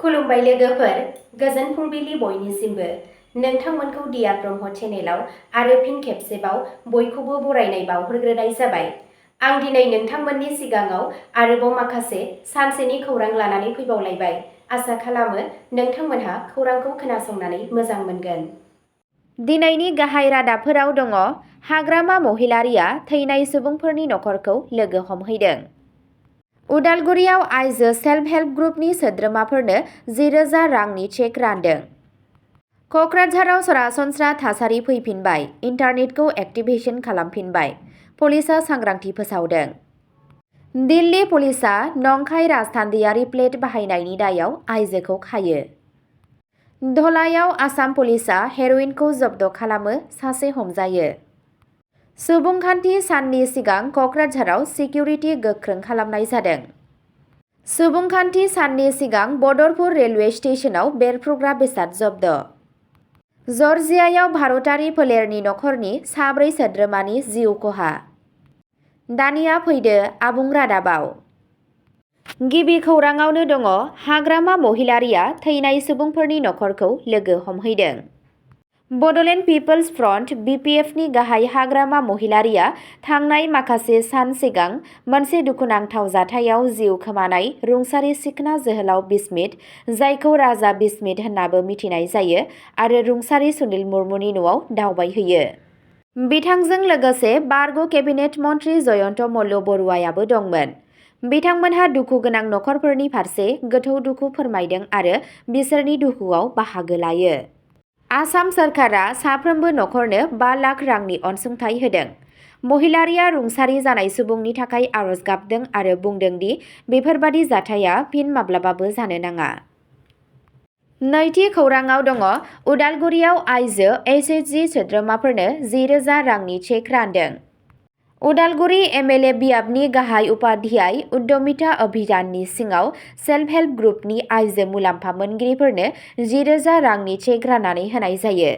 खुलुमबाय लोगोफोर, गोजोन फुंबिलि बयनिसिमबो। नोंथांमोनखौ डियार ब्रह्म चेनेलाव आरो फिन खेबसेबाव बयखौबो बरायनाय बावहरग्रोनाय जाबाय। आं दिनै नोंथांमोननि सिगाङाव आरोबाव माखासे सानसेनि खौरां लानानै फैबावलायबाय। आसा खालामो नोंथांमोनहा खौरांखौ खोनासंनानै मोजां मोनगोन। दिनैनि गाहाय रादाबफोराव दङ हाग्रामा महिलारिया थैनाय सुबुंफोरनि नखरखौ लोगो हमहैदों। उदालगुरियाव आइजो सेल्फ हेल्प ग्रुपनि सोद्रोमाफोरनो 10,000 रांनि चेक रानदों। कक्राझाराव सरासनस्रा थासारि फैफिनबाय, इन्टारनेटखौ एक्टिभेशन खालामफिनबाय, पुलिसआ सांग्रांथि फोसावदों। दिल्ली पुलिसआ नंखाय राजथान्दैयारि प्लेट बाहायनायनि दायाव आइजोखौ खायो। धलाइयाव आसाम पुलिसआ हेर'इनखौ जब्द खालामो, सासे हमजायो। सुबुंखान्थि साननि सिगां कक्राझाराव सिकिउरिटि गोख्रों खालामनाय जादों। सुबुंखान्थि साननि सिगां बदरपुर रेलवे स्टेशनाव बेरफ्रुग्रा बेसाद जब्द। जर्जियायाव भारतारि फोलेरनि नखरनि 4 सोद्रोमानि जिउ खहा। दानिया फैदो आबुं रादाबाव। गिबि खौराङावनो दङ हाग्रामा महिलारिया थैनाय सुबुंफोरनि नखरखौ लोगो हमहैदों। बड'लेण्ड पिपल्स फ्रन्ट (BPF)नि गाहाय हाग्रामा महिलारिया थांनाय माखासे सान सिगां मोनसे दुखुनांथाव जाथायाव जिउ खोमानाय रुंसारि सिखोना जोहोलाव बिस्मित, जायखौ राजा बिस्मित होननाबो मिथिनाय जायो, आरो रुंसारि सुनिल मुर्मुनि न'आव दावबायहैयो। बिथांजों लोगोसे बारग' केबिनेट मन्थ्रि जयन्त मल्ल बरुवायाबो दंमोन। बिथांमोनहा दुखु गोनां नखरफोरनि फारसे गोथौ दुखु फोरमायदों आरो बिसोरनि दुखुआव बाहागो लायो। आसाम सोरखारा साफ्रोमबो नखरनो 5 लाख रांनि अनसुंथाइ होदों। महिलारिया रुंसारि जानाय सुबुंनि थाखाय आरज गाबदों आरो बुंदों दि बेफोरबादि जाथाया फिन माब्लाबाबो जानो नाङा। नैथि खौराङाव दङ उदालगुरियाव आइजो HSG सोद्रोमाफोरनो 10,000 रांनि चेक रानदों। उदालगुरि MLA बियाबनि गाहाय उपाध्याय उद्यमिता अभियाननि सिङाव सेल्फ हेल्प ग्रुपनि आइजो मुलाम्फा मोनगिरिफोरनो 10,000 रांनि चेक राननानै होनाय जायो।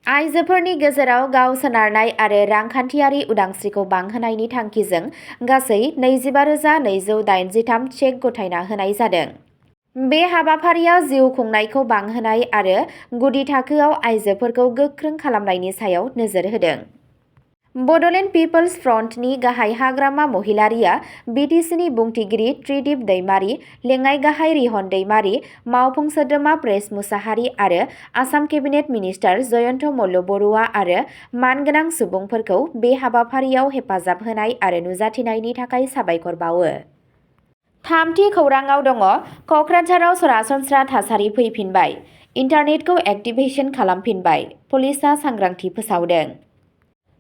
आइजोफोरनि गेजेराव गाव सोनारनाय आरो रांखान्थियारि उदांस्रिखौ बांहोनायनि थांखिजों गासै 25,283 चेक गथायना होनाय जादों। बे हाबाफारिया जिउ खुंनायखौ बांहोनाय आरो गुदि थाखोआव आइजोफोरखौ गोख्रों खालामनायनि सायाव नोजोर होदों। बड'लेण्ड पिपल्स फ्रन्टनि गाहाय हाग्रामा महिलारिया BTCनि बुंथिगिरि त्रिदिप दैमारि, लेङाइ गाहाय रिहन दैमारि, मावफुं सोद्रोमा प्रेस मुसाहारि आरो आसाम केबिनेट मिनिस्टार जयन्त मल्ल बरुवा आरो मानगोनां सुबुंफोरखौ बे हाबाफारियाव हेफाजाब होनाय आरो नुजाथिनायनि थाखाय साबायखर बावो। थामथि खौराङाव दङ कक्राझाराव सरासनस्रा थासारि फैफिनबाय, इन्टारनेटखौ एक्टिभेशन खालामफिनबाय, पुलिसआ सांग्रांथि फोसावदों।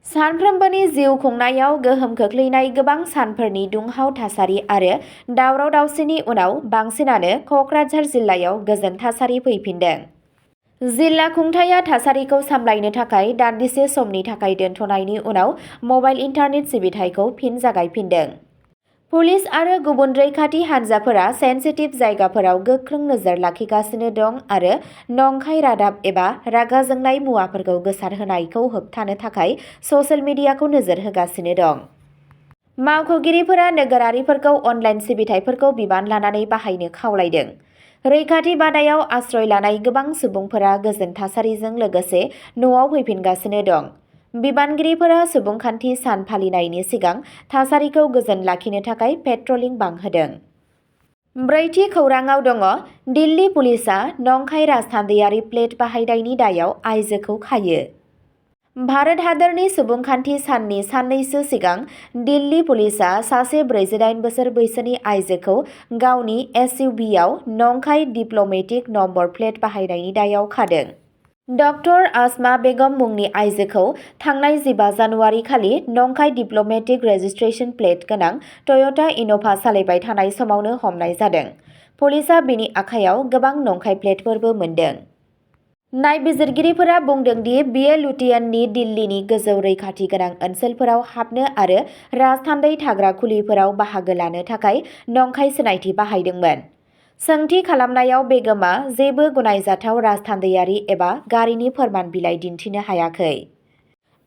सानफ्रोमबोनि जिउ खुंनायाव गोहोम खोख्लैनाय गोबां सानफोरनि दुंहाव थासारि आरो दावराव-दावसिनि उनाव बांसिनानो कक्राझार जिल्लायाव गोजोन थासारि फैफिनदों। जिल्ला खुंथायआ थासारिखौ सामलायनो थाखाय दान्दिसे समनि थाखाय दोनथ'नायनि उनाव मबाइल इन्टारनेट सिबिथायखौ फिन जागायफिनदों। पुलिस आरो गुबुन रैखाथि हान्जाफोरा सेन्सिटिभ जायगाफोराव गोख्रों नोजोर लाखिगासिनो दं आरो नंखाय रादाब एबा रागा जोंनाय मुवाफोरखौ गोसारहोनायखौ होबथानो थाखाय ससियेल मिडियाखौ नोजोर होगासिनो दं। मावख'गिरिफोरा नोगोरारिफोरखौ अनलाइन सिबिथाइफोरखौ बिबान लानानै बाहायनो खावलायदों। रैखाथि बादायाव आश्रय लानाय गोबां सुबुंफोरा गोजोन थासारिजों लोगोसे न'आव फैफिनगासिनो दं। बिबानगिरिफोरा सुबुंखान्थि सान फालिनायनि सिगां थासारिखौ गोजोन लाखिनो थाखाय पेट्रलिं बांहोदों। ब्रैथि खौराङाव दङ दिल्ली पुलिसआ नंखाय राजथान्दैयारि प्लेट बाहायनायनि दायाव आइजोखौ खायो। भारत हादरनि सुबुंखान्थि साननि साननैसो सिगां दिल्ली पुलिसआ सासे 48 बोसोर बैसोनि आइजोखौ गावनि SUVआव नंखाय डिप्ल'मेटिक नम्बर प्लेट बाहायनायनि दायाव खादों। डक्टर आसमा बेगम मुंनि आइजोखौ थांनाय 15 जानुवारि खालि नंखाय डिप्ल'मेटिक रेजिस्ट्रेशन प्लेट गोनां टय'टा इन'भा सालायबाय थानाय समावनो हमनाय जादों। पुलिसआ बिनि आखायाव गोबां नंखाय प्लेटफोरबो मोन्दों। नायबिजिरगिरिफोरा बुंदों दि बियो लुटियननि दिल्लीनि गोजौ रैखाथि गोनां ओनसोलफोराव हाबनो आरो राजथान्दै थाग्रा खुलिफोराव बाहागो लानो थाखाय नंखाय सिनायथि बाहायदोंमोन। सोंथि खालामनायाव बेगमआ जेबो गनायजाथाव राजथान्दैयारि एबा गारिनि फोरमान बिलाइ दिन्थिनो हायाखै।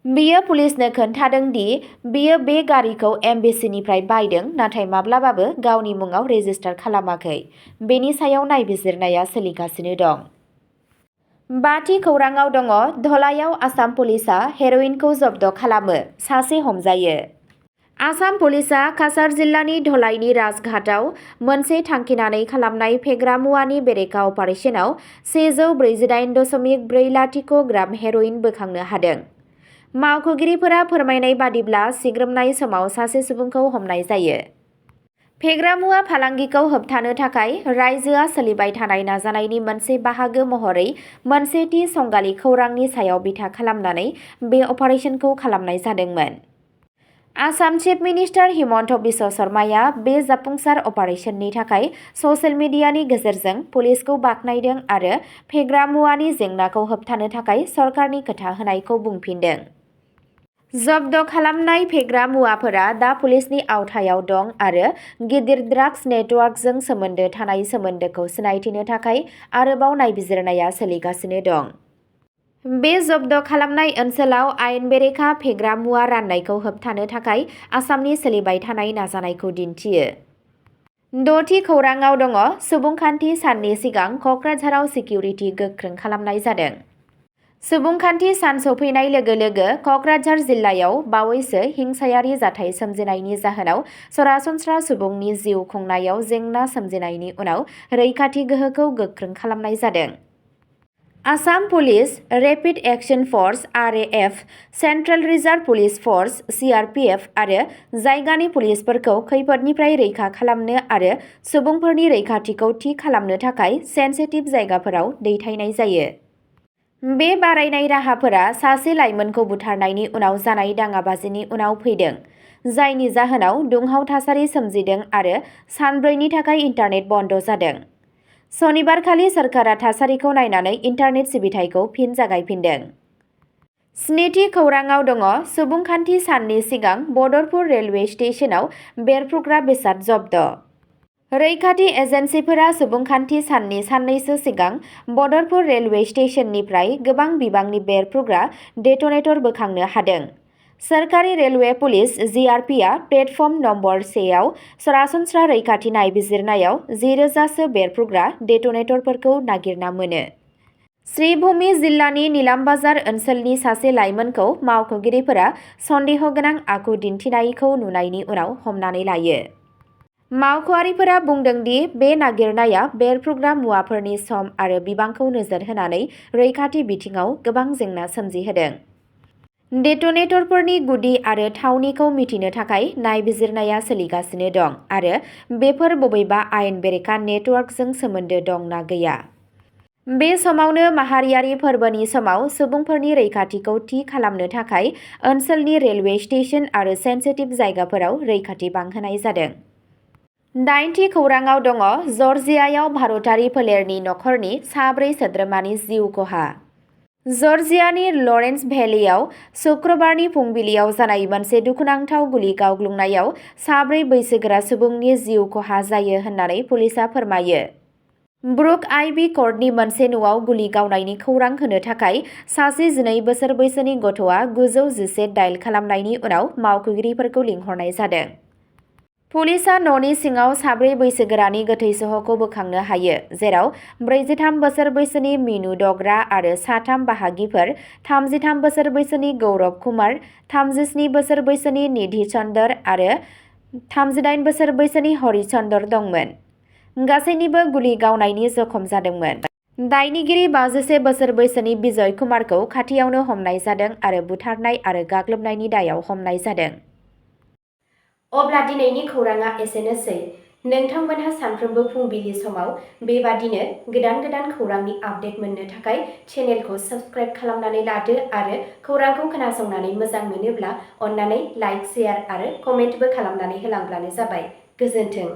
बियो पुलिसनो खोन्थादों दि बियो बे गारिखौ एम्बेसिनिफ्राय बायदों नाथाय माब्लाबाबो गावनि मुङाव रेजिस्टार खालामाखै। बेनि सायाव नायबिजिरनाया सोलिगासिनो दं। बाथि खौराङाव दङ धलाइयाव आसाम पुलिसआ हेर'इनखौ जब्द खालामो, सासे हमजायो। आसाम पुलिसआ काछार जिल्लानि धलाइनि राजघाटआव मोनसे थांखिनानै खालामनाय फेग्रा मुवानि बेरेखा अपारेशनाव 148.40 ग्राम हेर'इन बोखांनो हादों। मावख'गिरिफोरा फोरमायनाय बादिब्ला सिग्रोमनाय समाव सासे सुबुंखौ हमनाय जायो। फेग्रा मुवा फालांगिखौ होबथानो थाखाय रायजोआ सोलिबाय थानाय नाजानायनि मोनसे बाहागो महरै मोनसे थि संगालि खौरांनि सायाव बिथा खालामनानै बे अपारेशनखौ खालामनाय जादोंमोन। आसाम चिफ मिनिस्टार हिमन्त बिश्व शर्माया बे जाफुंसार अपारेशननि थाखाय ससियेल मिडियानि गेजेरजों पुलिसखौ बाख्नायदों आरो फेग्रा मुवानि जेंनाखौ होबथानो थाखाय सरकारनि खोथा होनायखौ बुंफिनदों। जब्द खालामनाय फेग्रा मुवाफोरा दा पुलिसनि आवथायाव दं आरो गिदिर ड्राग्स नेटवर्कजों सोमोन्दो थानाय सोमोन्दोखौ सिनायथिनो थाखाय आरोबाव नायबिजिरनाया सोलिगासिनो दं। बे जब्द खालामनाय ओनसोलाव आयेन बेरेखा फेग्रा मुवा राननायखौ होबथानो थाखाय आसामनि सोलिबाय थानाय नाजानायखौ दिन्थियो। द'थि खौराङाव दङ सुबुंखान्थि साननि सिगां क'क्राझाराव सिकिउरिटि गोख्रों खालामनाय जादों। सुबुंखान्थि सान सफैनाय लोगो लोगो क'क्राझार जिल्लायाव बावैसो हिंसायारि जाथाय सोमजिनायनि जाहोनाव सरासनस्रा सुबुंनि जिउ खुंनायाव जेंना सोमजिनायनि उनाव रैखाथि गोहोखौ गोख्रों खालामनाय जादों। आसाम पुलिस, रेपिड एक्शन फर्स (RAF), सेन्ट्रेल रिजार्भ पुलिस फर्स (CRPF) आरो जायगानि पुलिसफोरखौ खैफोदनिफ्राय रैखा खालामनो आरो सुबुंफोरनि रैखाथिखौ थि खालामनो थाखाय सेन्सिटिभ जायगाफोराव दैथायनाय जायो। बे बारायनाय राहाफोरा सासे लाइमोनखौ बुथारनायनि उनाव जानाय दाङाबाजिनि उनाव फैदों, जायनि जाहोनाव दुंहाव थासारि सोमजिदों आरो सानब्रैनि थाखाय इन्टारनेट बन्द जादों। सनिबारखालि सोरखारा थासारिखौ नायनानै इन्टारनेट सिबिथायखौ फिन जागायफिनदों। स्निथि खौराङाव दङ सुबुंखान्थि साननि सिगां बदरपुर रेलवे स्टेशनाव बेरफ्रुग्रा बेसाद जब्द। रैखाथि एजेन्सिफोरा सुबुंखान्थि साननि साननैसो सिगां बदरपुर रेलवे स्टेशननिफ्राय गोबां बिबांनि बेरफ्रुग्रा डेट'नेटर बोखांनो हादों। सोरखारि रेलवे पुलिस (GRPआ प्लेटफर्म नम्बर 1 आव सरासनस्रा रैखाथि नायबिजिरनायाव 10,000सो बेरफ्रुग्रा डेट'नेटरफोरखौ नागिरना मोनो। श्रीभूमि जिल्लानि नीलामबाजार ओनसोलनि सासे लाइमोनखौ मावख'गिरिफोरा सन्देह गोनां आखु दिन्थिनायखौ नुनायनि उनाव हमनानै लायो। मावख'आरिफोरा बुंदों दि बे नागिरनाया बेरफ्रुग्रा मुवाफोरनि सम आरो बिबांखौ नोजोर होनानै रैखाथि बिथिङाव गोबां जेंना सोमजिहोदों। डेट'नेटरफोरनि गुदि आरो थावनिखौ मिथिनो थाखाय नायबिजिरनाया सोलिगासिनो दं आरो बेफोर बबेबा आयेन बेरेखा नेटवर्कजों सोमोन्दो दं ना गैया। बे समावनो माहारियारि फोरबोनि समाव सुबुंफोरनि रैखाथिखौ थि खालामनो थाखाय ओनसोलनि रेलवे स्टेशन आरो सेन्सिटिभ जायगाफोराव रैखाथि बांहोनाय जादों। 9थि खौराङाव दङ जर्जियायाव भारतारि फोलेरनि नखरनि 4 सोद्रोमानि जिउ खहा। जर्जियानि लरेन्स भेलियाव शुक्रबारनि फुंबिलियाव जानाय मोनसे दुखुनांथाव गुलि गावग्लुंनायाव 4 बैसोगोरा सुबुंनि जिउ खहा जायो होननानै पुलिसआ फोरमायो। ब्रुक आइभि कर्टनि मोनसे न'आव गुलि गावनायनि खौरां होनो थाखाय सासे 12 बोसोर बैसोनि गथ'आ 911 डायेल खालामनायनि उनाव मावख'गिरिफोरखौ लिंहरनाय जादों। पुलिसआ न'नि सिङाव 4 बैसोगोरानि गोथै सह'खौ बोखांनो हायो, जेराव 43 बोसोर बैसोनि मिनु डगरा आरो सा-3 बाहागिफोर 33 बोसोर बैसोनि गौरब कुमार, 37 बोसोर बैसोनि निधि चन्दर आरो 38 बोसोर बैसोनि हरि चन्दर दंमोन। गासैनिबो गुलि गावनायनि जखम जादोंमोन। दायनिगिरि 51 बोसोर बैसोनि बिजय कुमारखौ खाथियावनो हमनाय जादों आरो बुथारनाय आरो गाग्लोबनायनि दायाव हमनाय जादों। अब्ला दिनैनि खौराङा एसेनोसै। नोंथांमोनहा सानफ्रोमबो फुंबिलि समाव बेबादिनो गोदान खौरांनि आपडेट मोननो थाखाय चेनेलखौ साबस्क्राइब खालामनानै लादो आरो खौरांखौ खोनासंनानै मोजां मोनोब्ला अन्नानै लाइक, शेयार आरो कमेन्टबो खालामनानै होलांब्लानो जाबाय। गोजोन्थों।